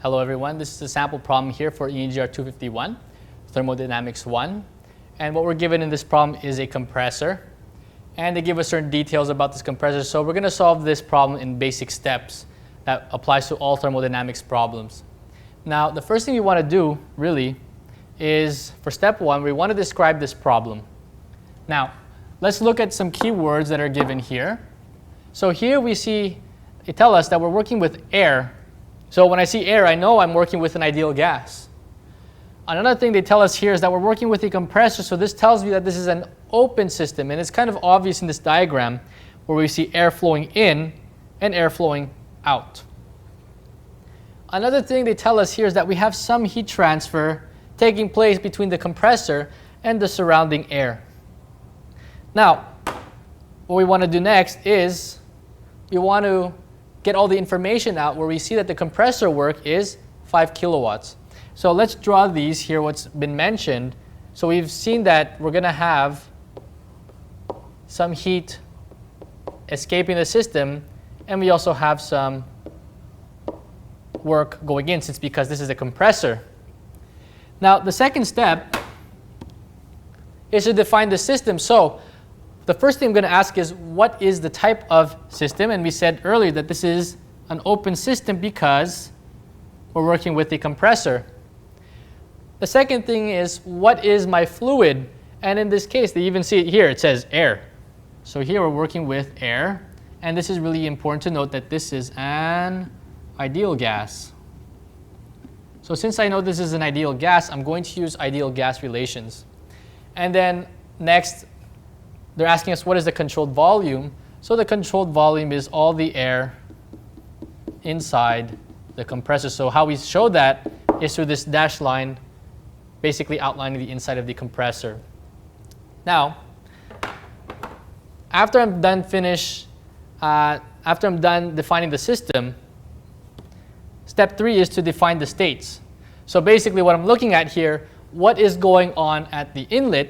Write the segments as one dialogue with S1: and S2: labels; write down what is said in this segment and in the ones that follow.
S1: Hello everyone, this is a sample problem here for ENGR 251, Thermodynamics 1. And what we're given in this problem is a compressor. And they give us certain details about this compressor. So we're going to solve this problem in basic steps that applies to all thermodynamics problems. Now, the first thing we want to do, really, is for step one, we want to describe this problem. Now, let's look at some keywords that are given here. So here we see, they tell us that we're working with air. So when I see air, I know I'm working with an ideal gas. Another thing they tell us here is that we're working with a compressor, so this tells me that this is an open system, and it's kind of obvious in this diagram where we see air flowing in and air flowing out. Another thing they tell us here is that we have some heat transfer taking place between the compressor and the surrounding air. Now, what we want to do next is we want to get all the information out where we see that the compressor work is 5 kilowatts. So let's draw these here, what's been mentioned. So we've seen that we're going to have some heat escaping the system, and we also have some work going in, because this is a compressor. Now, the second step is to define the system. So the first thing I'm going to ask is, what is the type of system? And we said earlier that this is an open system because we're working with a compressor. The second thing is, what is my fluid? And in this case, they even see it here. It says air. So here we're working with air. And this is really important to note that this is an ideal gas. So since I know this is an ideal gas, I'm going to use ideal gas relations. And then next, they're asking us what is the controlled volume. So the controlled volume is all the air inside the compressor. So how we show that is through this dashed line, basically outlining the inside of the compressor. Now, after I'm done defining the system, step 3 is to define the states. So basically what I'm looking at here, what is going on at the inlet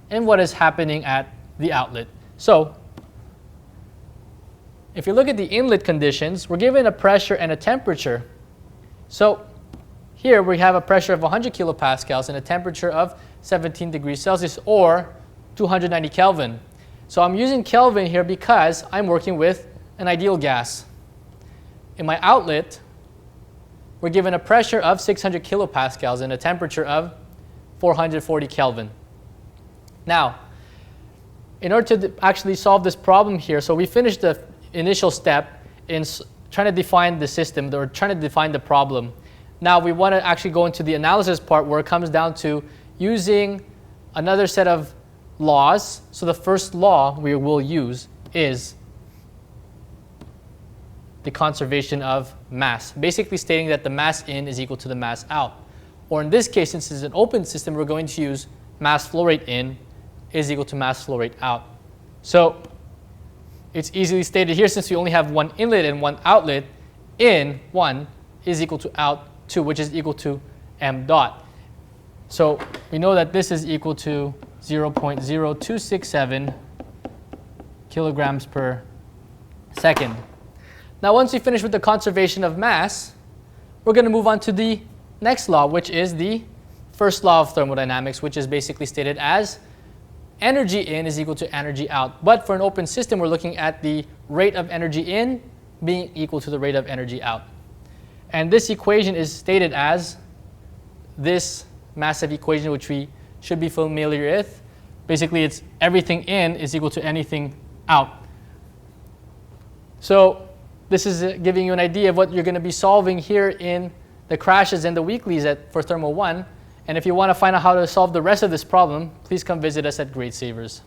S1: and what is happening at the outlet. So if you look at the inlet conditions, we're given a pressure and a temperature. So here we have a pressure of 100 kilopascals and a temperature of 17 degrees Celsius or 290 Kelvin. So I'm using Kelvin here because I'm working with an ideal gas. In my outlet, we're given a pressure of 600 kilopascals and a temperature of 440 Kelvin. Now, in order to actually solve this problem here, so we finished the initial step in trying to define the system, or trying to define the problem. Now we want to actually go into the analysis part where it comes down to using another set of laws. So the first law we will use is the conservation of mass, basically stating that the mass in is equal to the mass out. Or in this case, since it's an open system, we're going to use mass flow rate in is equal to mass flow rate out. So it's easily stated here, since we only have one inlet and one outlet, in 1 is equal to out 2, which is equal to m dot. So we know that this is equal to 0.0267 kilograms per second. Now once we finish with the conservation of mass, we're going to move on to the next law, which is the first law of thermodynamics, which is basically stated as energy in is equal to energy out. But for an open system, we're looking at the rate of energy in being equal to the rate of energy out. And this equation is stated as this massive equation, which we should be familiar with. Basically, it's everything in is equal to anything out. So this is giving you an idea of what you're going to be solving here in the crashes and the weeklies for Thermo 1. And if you want to find out how to solve the rest of this problem, please come visit us at Gradesavers.